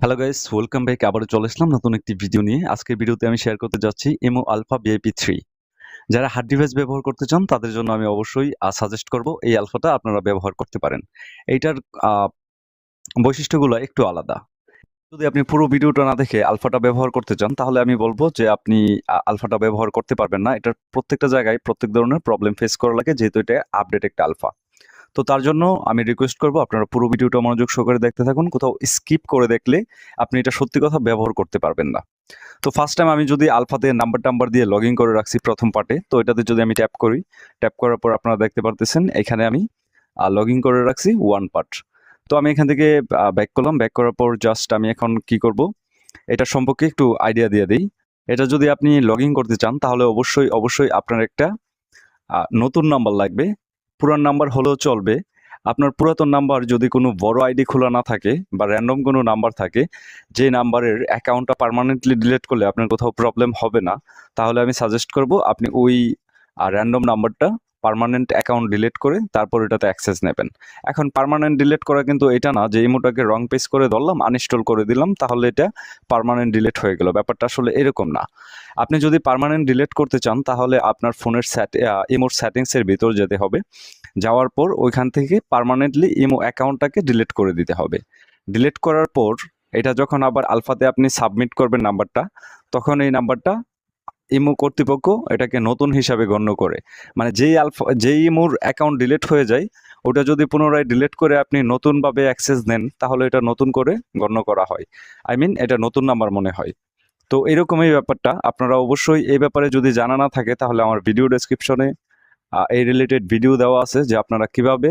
Hello guys, welcome back. আবারও চলে আসলাম নতুন একটি ভিডিও নিয়ে। আজকের ভিডিওতে আমি শেয়ার করতে যাচ্ছি ইমো আলফা ভিআইপি 3। যারা হার্ড ডিভাইস ব্যবহার করতে চান তাদের জন্য আমি অবশ্যই সাজেস্ট করব এই আলফাটা আপনারা ব্যবহার করতে পারেন। এইটার আ বৈশিষ্ট্যগুলো একটু আলাদা। যদি আপনি পুরো ভিডিওটা না দেখে আলফাটা ব্যবহার করতে চান তাহলে আমি বলব যে আপনি আলফাটা ব্যবহার করতে পারবেন না। এটার প্রত্যেকটা জায়গায় প্রত্যেক ধরনের প্রবলেম ফেস করা লাগে যেহেতু এটা আপডেট একটা আলফা। তো তার জন্য আমি রিকোয়েস্ট করব আপনারা পুরো ভিডিওটা মনোযোগ সহকারে দেখতে থাকুন। কোথাও স্কিপ করে দেখলে আপনি এটা সত্যি কথা ব্যবহার করতে পারবেন না। তো ফার্স্ট টাইম আমি যদি আলফাতে নাম্বার দিয়ে লগইন করে রাখছি প্রথম পার্টে, তো এটাতে যদি আমি ট্যাপ করি, ট্যাপ করার পর আপনারা দেখতে পারতেছেন এখানে আমি লগইন করে রাখছি ওয়ান পার্ট। তো আমি এখান থেকে ব্যাক করলাম। ব্যাক করার পর জাস্ট আমি এখন কি করব, এটা সম্পর্কে একটু আইডিয়া দিয়ে দিই। এটা যদি আপনি লগইন করতে চান তাহলে অবশ্যই আপনার একটা নতুন নাম্বার লাগবে। পুরান নাম্বার হলেও চলবে। আপনার পুরাতন নাম্বার যদি কোনো বড় আইডি খোলা না থাকে বা র‍্যান্ডম কোনো নাম্বার থাকে, যে নাম্বারের অ্যাকাউন্টটা পার্মানেন্টলি ডিলিট করলে আপনার কোথাও প্রবলেম হবে না, তাহলে আমি সাজেস্ট করব আপনি ওই র‍্যান্ডম নাম্বারটা পার্মানেন্ট অ্যাকাউন্ট ডিলিট করে তারপর এটাতে অ্যাক্সেস নেবেন। এখন পার্মানেন্ট ডিলিট করা কিন্তু এটা না যে ইমোটাকে রং পেজ করে ধরলাম, আনইনস্টল করে দিলাম, তাহলে এটা পার্মানেন্ট ডিলিট হয়ে গেল। ব্যাপারটা আসলে এরকম না। আপনি যদি পার্মানেন্ট ডিলিট করতে চান তাহলে আপনার ফোনের ইমোর সেটিংসের ভিতর যেতে হবে। যাওয়ার পর ওইখান থেকে পার্মানেন্টলি ইমো অ্যাকাউন্টটাকে ডিলিট করে দিতে হবে। ডিলিট করার পর এটা যখন আবার আলফাতে আপনি সাবমিট করবেন নাম্বারটা, তখন এই নাম্বারটা ইমো কর্তৃপক্ষ এটাকে নতুন হিসাবে গণ্য করে। মানে যেই ইমোর অ্যাকাউন্ট ডিলিট হয়ে যায়, ওটা যদি পুনরায় ডিলিট করে আপনি নতুনভাবে অ্যাক্সেস নেন তাহলে এটা নতুন করে গণ্য করা হয়। এটা নতুন নাম্বার মনে হয়। তো এরকমই ব্যাপারটা। আপনারা অবশ্যই এই ব্যাপারে যদি জানা না থাকে তাহলে আমার ভিডিও ডেসক্রিপশনে এই রিলেটেড ভিডিও দেওয়া আছে যে আপনারা কিভাবে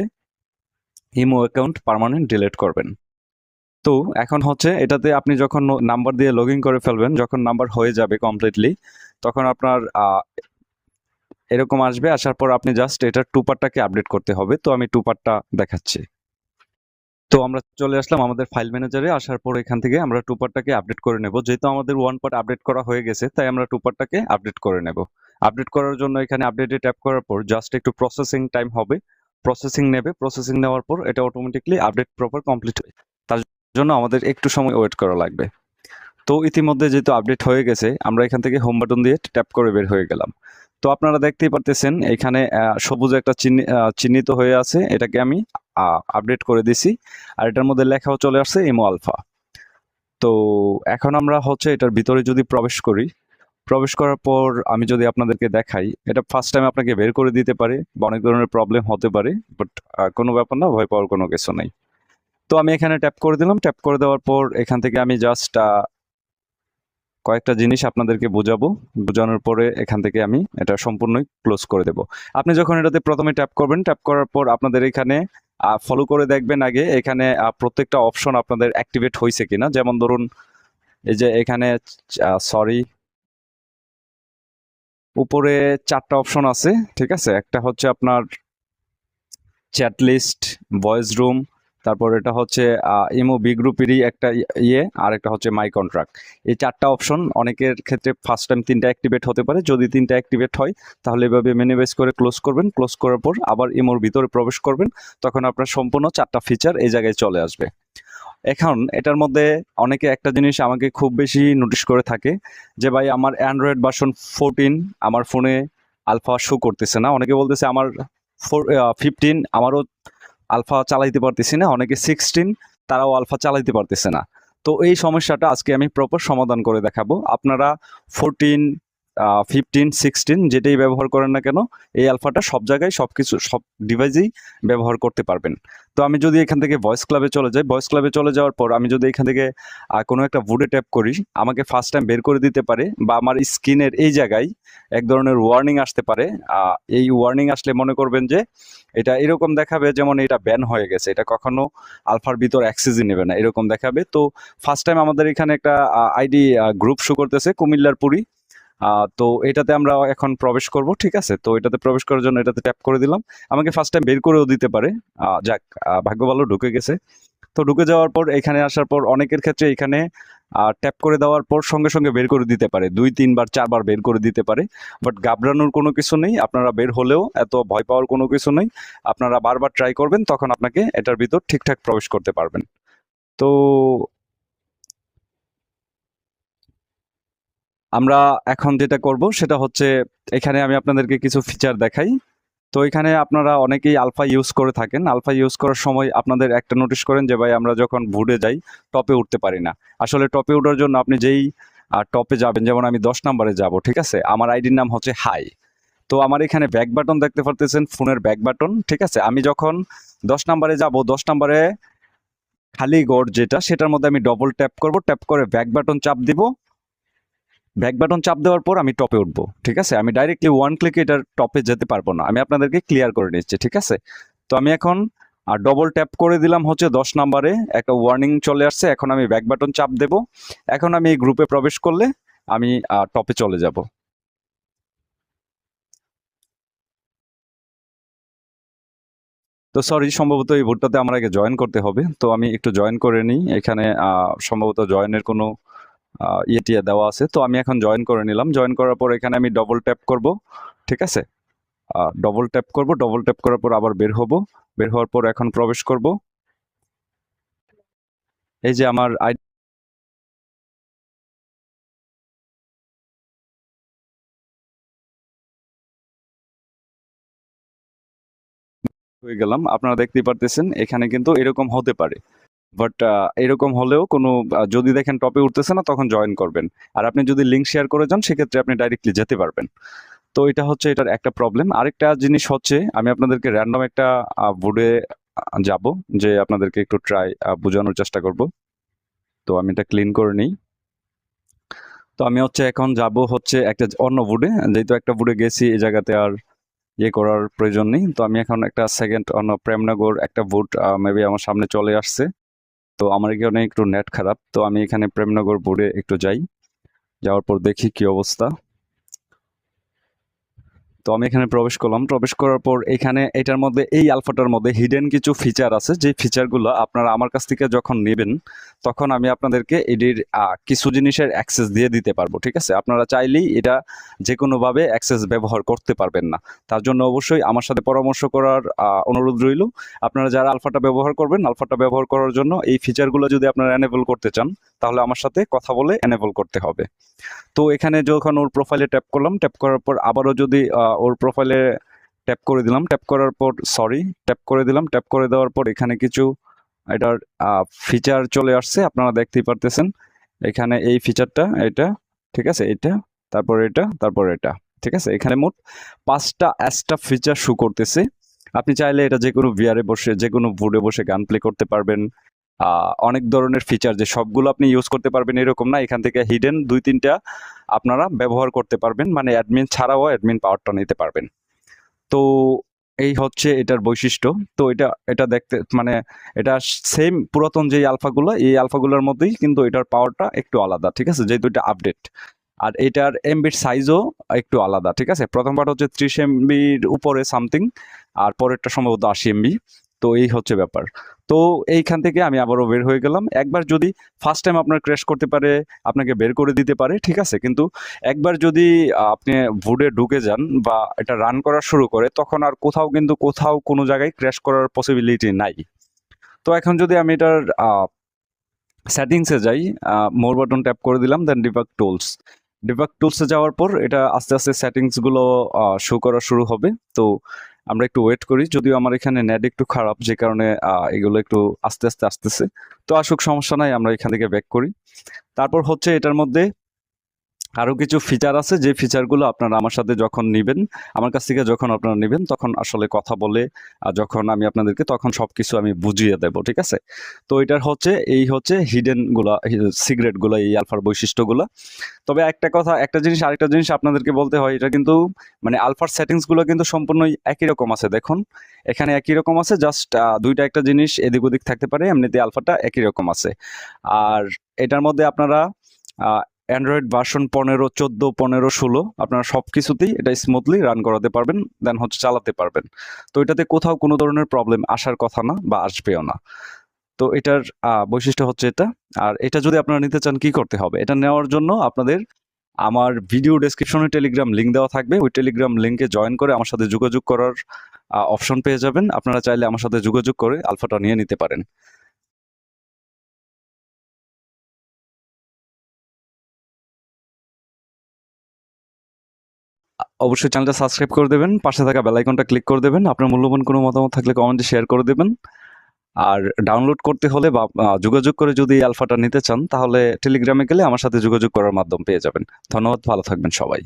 ইমো অ্যাকাউন্ট পার্মানেন্ট ডিলিট করবেন। তো এখন হচ্ছে এটাতে আপনি যখন নাম্বার দিয়ে লগইন করে ফেলবেন, যখন নাম্বার হয়ে যাবে কমপ্লিটলি, তখন আপনার এরকম আসবে। আসার পর আপনি জাস্ট এটার টু পার্টটাকে আপডেট করতে হবে। তো আমি টু পার্টটা দেখাচ্ছি। তো আমরা চলে আসলাম আমাদের ফাইল ম্যানেজারে। আসার পর এখান থেকে আমরা টু পার্টটাকে আপডেট করে নেব। যেহেতু আমাদের ওয়ান পার্ট আপডেট করা হয়ে গেছে, তাই আমরা টু পার্টটাকে আপডেট করে নেব। আপডেট করার জন্য এখানে আপডেটে ট্যাপ করার পর জাস্ট একটু প্রসেসিং টাইম হবে। প্রসেসিং নেবে। প্রসেসিং নেওয়ার পর এটা অটোমেটিকলি আপডেট প্রপার কমপ্লিট হয়। তার জন্য আমাদের একটু সময় ওয়েট করা লাগবে। তো ইতিমধ্যে যেহেতু আপডেট হয়ে গেছে, আমরা এখান থেকে হোম বাটন দিয়ে ট্যাপ করে বের হয়ে গেলাম। তো আপনারা দেখতেই পারতেছেন এখানে সবুজ একটা চিহ্নিত হয়ে আছে। এটাকে আমি আপডেট করে দিছি। আর এটার মধ্যে লেখাও চলে আসছে ইমো আলফা। তো এখন আমরা হচ্ছে এটার ভিতরে যদি প্রবেশ করি, প্রবেশ করার পর আমি যদি আপনাদেরকে দেখাই, এটা ফার্স্ট টাইম আপনাকে বের করে দিতে পারে বা অনেক ধরনের প্রবলেম হতে পারে, বাট কোনো ব্যাপার না, ভয় পাওয়ার কোনো কিছু নেই। তো আমি এখানে ট্যাপ করে দিলাম। ট্যাপ করে দেওয়ার পর এখান থেকে আমি জাস্ট কয়েকটা জিনিস আপনাদেরকে বোঝাবো। বোঝানোর পরে এখান থেকে আমি এটা সম্পূর্ণই ক্লোজ করে দেব। আপনি যখন এটাতে প্রথমে ট্যাপ করবেন, ট্যাপ করার পর আপনাদের এখানে ফলো করে দেখবেন আগে এখানে প্রত্যেকটা অপশন আপনাদের অ্যাক্টিভেট হয়েছে কিনা। যেমন ধরুন এই যে এখানে সরি, উপরে 4টা অপশন আছে, ঠিক আছে? একটা হচ্ছে আপনার চ্যাট লিস্ট, ভয়েস রুম, তারপর এটা হচ্ছে ইমো বি গ্রুপেরই একটা আর একটা হচ্ছে মাই কন্ট্রাক্ট। এই 4টা অপশন অনেকের ক্ষেত্রে ফার্স্ট টাইম 3টা অ্যাক্টিভেট হতে পারে। যদি 3টা অ্যাক্টিভেট হয় তাহলে এভাবে মিনিমাইজ করে ক্লোজ করবেন। ক্লোজ করার পর আবার ইমোর ভিতরে প্রবেশ করবেন, তখন আপনার সম্পূর্ণ 4টা ফিচার এই জায়গায় চলে আসবে। এখন এটার মধ্যে অনেকে একটা জিনিস আমাকে খুব বেশি নোটিশ করে থাকে যে ভাই আমার অ্যান্ড্রয়েড ভার্সন 14 আমার ফোনে আলফা শো করতেছে না। অনেকে বলতেছে আমার 15 আমারও আলফা চালাইতে পারতেছি না। অনেকে 16 তারাও আলফা চালাইতে পারতেছে না। তো এই সমস্যাটা আজকে আমি প্রপার সমাধান করে দেখাবো। আপনারা 14, 15, 16 যেটাই ব্যবহার করেন না কেন, এই আলফাটা সব জায়গায় সবকিছু সব ডিভাইসেই ব্যবহার করতে পারবেন। তো আমি যদি এখান থেকে ভয়েস ক্লাবে চলে যাই, ভয়েস ক্লাবে চলে যাওয়ার পর আমি যদি এখান থেকে কোনো একটা ভুডে ট্যাপ করি, আমাকে ফার্স্ট টাইম বের করে দিতে পারে বা আমার স্ক্রিনের এই জায়গায় এক ধরনের ওয়ার্নিং আসতে পারে। এই ওয়ার্নিং আসলে মনে করবেন যে এটা এরকম দেখাবে যেমন এটা ব্যান হয়ে গেছে, এটা কখনো আলফার ভিতর অ্যাক্সেসই নেবে না, এরকম দেখাবে। তো ফার্স্ট টাইম আমাদের এখানে একটা আইডি গ্রুপ শো করতেছে কুমিল্লার পুরি। তো এটাতে আমরা এখন প্রবেশ করব, ঠিক আছে? তো এটাতে প্রবেশ করার জন্য এটাতে ট্যাপ করে দিলাম। আমাকে ফার্স্ট টাইম বের করেও দিতে পারে। যাক, ভাগ্য ভালো ঢুকে গেছে। তো ঢুকে যাওয়ার পর এখানে আসার পর অনেকের ক্ষেত্রে এখানে ট্যাপ করে দেওয়ার পর সঙ্গে সঙ্গে বের করে দিতে পারে, 2-3 বার 4 বার বের করে দিতে পারে। বাট ঘাবড়ানোর কোনো কিছু নেই। আপনারা বের হলেও এত ভয় পাওয়ার কোনো কিছু নেই। আপনারা বারবার ট্রাই করবেন, তখন আপনাকে এটার ভিতর ঠিকঠাক প্রবেশ করতে পারবেন। তো আমরা এখন যেটা করব সেটা হচ্ছে এখানে আমি আপনাদেরকে কিছু ফিচার দেখাই। তো এখানে আপনারা অনেকেই আলফা ইউজ করে থাকেন। আলফা ইউজ করার সময় আপনাদের একটা নোটিস করেন যে ভাই আমরা যখন ভুডে যাই টপে উঠতে পারি না। আসলে টপে ওঠার জন্য আপনি যেই টপে যাবেন, যেমন আমি 10 নম্বরে যাব, ঠিক আছে? আমার আইডির নাম হচ্ছে হাই। তো আমার এখানে ব্যাক বাটন দেখতে পারতেছেন, ফোনের ব্যাক বাটন, ঠিক আছে? আমি যখন 10 নম্বরে যাব, 10 নম্বরে খালি ঘর যেটা, সেটার মধ্যে আমি ডবল ট্যাপ করব, ট্যাপ করে ব্যাক বাটন চাপ দিব। ব্যাক বাটন চাপ দেওয়ার পর আমি টপে উঠবো, ঠিক আছে? আমি ডাইরেক্টলি ওয়ান ক্লিকে এটার টপে যেতে পারবো না, আমি আপনাদেরকে ক্লিয়ার করে নিচ্ছি, ঠিক আছে? তো আমি এখন ডবল ট্যাপ করে দিলাম হচ্ছে 10 নাম্বারে, একটা ওয়ার্নিং চলে আসছে। এখন আমি ব্যাক বাটন চাপ দেব। এখন আমি এই গ্রুপে প্রবেশ করলে আমি টপে চলে যাব। তো সরি, সম্ভবত এই ভোটটাতে আমার আগে জয়েন করতে হবে, তো আমি একটু জয়েন করে নিই। এখানে সম্ভবত জয়েনের কোনো ইয়ে টিয়ে দেওয়া আছে, তো আমি এখন জয়েন করে নিলাম। জয়েন করার পর এখানে আমি ডবল ট্যাপ করব, ঠিক আছে? ডবল ট্যাপ করব, ডবল ট্যাপ করার পর আবার বের হব। বের হওয়ার পর এখন প্রবেশ করব। এই যে আমার আইডি হয়ে গেলাম। আপনারা দেখতেই পারতেছেন এখানে কিন্তু এরকম হতে পারে। বাট এরকম হলেও কোনো যদি দেখেন টপে উঠতেছে না, তখন জয়েন করবেন। আর আপনি যদি লিঙ্ক শেয়ার করে যান, সেক্ষেত্রে আপনি ডাইরেক্টলি যেতে পারবেন। তো এটা হচ্ছে এটার একটা প্রবলেম। আরেকটা জিনিস হচ্ছে আমি আপনাদেরকে র্যান্ডম একটা বোর্ডে যাব, যে আপনাদেরকে একটু বোঝানোর চেষ্টা করব। তো আমি এটা ক্লিন করে নিই। তো আমি হচ্ছে এখন যাব হচ্ছে একটা অন্য বোর্ডে, যেহেতু একটা বোর্ডে গেছি, এই জায়গাতে আর ইয়ে করার প্রয়োজন নেই। তো আমি এখন একটা সেকেন্ড অন্য প্রেমনগর একটা বোর্ড মেবি আমার সামনে চলে আসছে। তো আমার এখানে একটু নেট খারাপ, তো আমি এখানে প্রেমনগর বোর্ডে একটু যাই। যাওয়ার পর দেখি কি অবস্থা। তো আমি এখানে প্রবেশ করলাম। প্রবেশ করার পর এখানে এটার মধ্যে, এই আলফাটার মধ্যে হিডেন কিছু ফিচার আছে, যে ফিচারগুলো আপনারা আমার কাছ থেকে যখন নেবেন, তখন আমি আপনাদেরকে এটির কিছু জিনিসের অ্যাক্সেস দিয়ে দিতে পারবো, ঠিক আছে? আপনারা চাইলেই এটা যে কোনোভাবে অ্যাক্সেস ব্যবহার করতে পারবেন না। তার জন্য অবশ্যই আমার সাথে পরামর্শ করার অনুরোধ রইল। আপনারা যারা আলফাটা ব্যবহার করবেন, আলফাটা ব্যবহার করার জন্য এই ফিচারগুলো যদি আপনারা এনেবল করতে চান, তাহলে আমার সাথে কথা বলে এনেবল করতে হবে। তো এখানে যখন ওর প্রোফাইলে ট্যাপ করলাম, ট্যাপ করার পর আবারও যদি ওর প্রোফাইলে ট্যাপ করে দিলাম, ট্যাপ করার পর ট্যাপ করে দিলাম। ট্যাপ করে দেওয়ার পর এখানে কিছু এটার ফিচার চলে আসছে, আপনারা দেখতেই পারতেছেন। এখানে এই ফিচারটা, এটা, ঠিক আছে? এটা, তারপর এটা, তারপর এটা, ঠিক আছে? এখানে মোট 5টা অ্যাস্টা ফিচার শো করতেছে। আপনি চাইলে এটা যে কোনো ভিআরে বসে, যে কোনো বোর্ডে বসে গান প্লে করতে পারবেন। অনেক ধরনের ফিচার যে সবগুলো আপনি ইউজ করতে পারবেন এরকম না। এখান থেকে হিডেন 2-3টা আপনারা ব্যবহার করতে পারবেন, মানে অ্যাডমিন ছাড়াও অ্যাডমিন পাওয়ারটা নিতে পারবেন। তো এই হচ্ছে এটার বৈশিষ্ট্য। তো এটা এটা দেখতে মানে এটা সেম পুরাতন যে আলফাগুলো, এই আলফাগুলোর মধ্যেই, কিন্তু এটার পাওয়ারটা একটু আলাদা, ঠিক আছে? যেহেতু এটা আপডেট। আর এটার এমবির সাইজও একটু আলাদা, ঠিক আছে? প্রথম পার্ট হচ্ছে 30 এমবির উপরে সামথিং, আর পরেরটা সম্ভবত 80 এমবি। তো এই হচ্ছে ব্যাপার। তো এইখান থেকে আমি আবারও বের হয়ে গেলাম। একবার যদি ফার্স্ট টাইম আপনার ক্র্যাশ করতে পারে, আপনাকে বের করে দিতে পারে, ঠিক আছে? কিন্তু একবার যদি আপনি ভুডে ঢুকে যান বা এটা রান করা শুরু করে, তখন আর কোথাও কোনো জায়গায় ক্র্যাশ করার পসিবিলিটি নাই। তো এখন যদি আমি এটার সেটিংসে যাই, মোর বাটন ট্যাপ করে দিলাম, দেন ডিবাগ টুলসে যাওয়ার পর এটা আস্তে আস্তে সেটিংসগুলো শো করা শুরু হবে। তো আমরা একটু ওয়েট করি, যদিও আমার এখানে নেট একটু খারাপ, যে কারণে এগুলো একটু আস্তে আস্তে আসতেছে। তো আসুক, সমস্যা নাই, আমরা এখান থেকে ব্যাক করি। তারপর হচ্ছে এটার মধ্যে আরো কিছু ফিচার আছে, যে ফিচারগুলো আপনারা আমার সাথে যখন নিবেন, আমার কাছ থেকে যখন আপনারা নিবেন, তখন আসলে কথা বলে যখন আমি আপনাদেরকে, তখন সবকিছু আমি বুঝিয়ে দেব, ঠিক আছে? তো এটার হচ্ছে এই হচ্ছে হিডেন গুলা, সিক্রেট গুলা, এই আলফার বৈশিষ্ট্যগুলা। তবে আরেকটা জিনিস আপনাদেরকে বলতে হয়, এটা কিন্তু মানে আলফার সেটিংস গুলো কিন্তু সম্পূর্ণই একই রকম আছে। দেখুন, এখানে একই রকম আছে, জাস্ট দুইটা একটা জিনিস এদিক ওদিক থাকতে পারে, এমনিতে আলফাটা একই রকম আছে। আর এটার মধ্যে আপনারা অ্যান্ড্রয়েড ভার্সন 15, 14, 15, 16 আপনারা সবকিছুতেই এটা স্মুথলি রান করাতে পারবেন, দেন হচ্ছে চালাতে পারবেন। তো এটাতে কোথাও কোনো ধরনের প্রবলেম আসার কথা না, বা আসবেও না। তো এটার বৈশিষ্ট্য হচ্ছে এটা। আর এটা যদি আপনারা নিতে চান, কি করতে হবে? এটা নেওয়ার জন্য আপনাদের আমার ভিডিও ডেসক্রিপশনে টেলিগ্রাম লিঙ্ক দেওয়া থাকবে। ওই টেলিগ্রাম লিঙ্কে জয়েন করে আমার সাথে যোগাযোগ করার অপশন পেয়ে যাবেন। আপনারা চাইলে আমার সাথে যোগাযোগ করে আলফাটা নিয়ে নিতে পারেন। অবশ্যই চ্যানেলটা সাবস্ক্রাইব করে দেবেন, পাশে থাকা বেল আইকনটা ক্লিক করে দেবেন। আপনার মূল্যবান কোনো মতামত থাকলে কমেন্টে শেয়ার করে দেবেন। আর ডাউনলোড করতে হলে বা যোগাযোগ করে যদি এই আলফাটা নিতে চান তাহলে টেলিগ্রামে গেলে আমার সাথে যোগাযোগ করার মাধ্যম পেয়ে যাবেন। ধন্যবাদ, ভালো থাকবেন সবাই।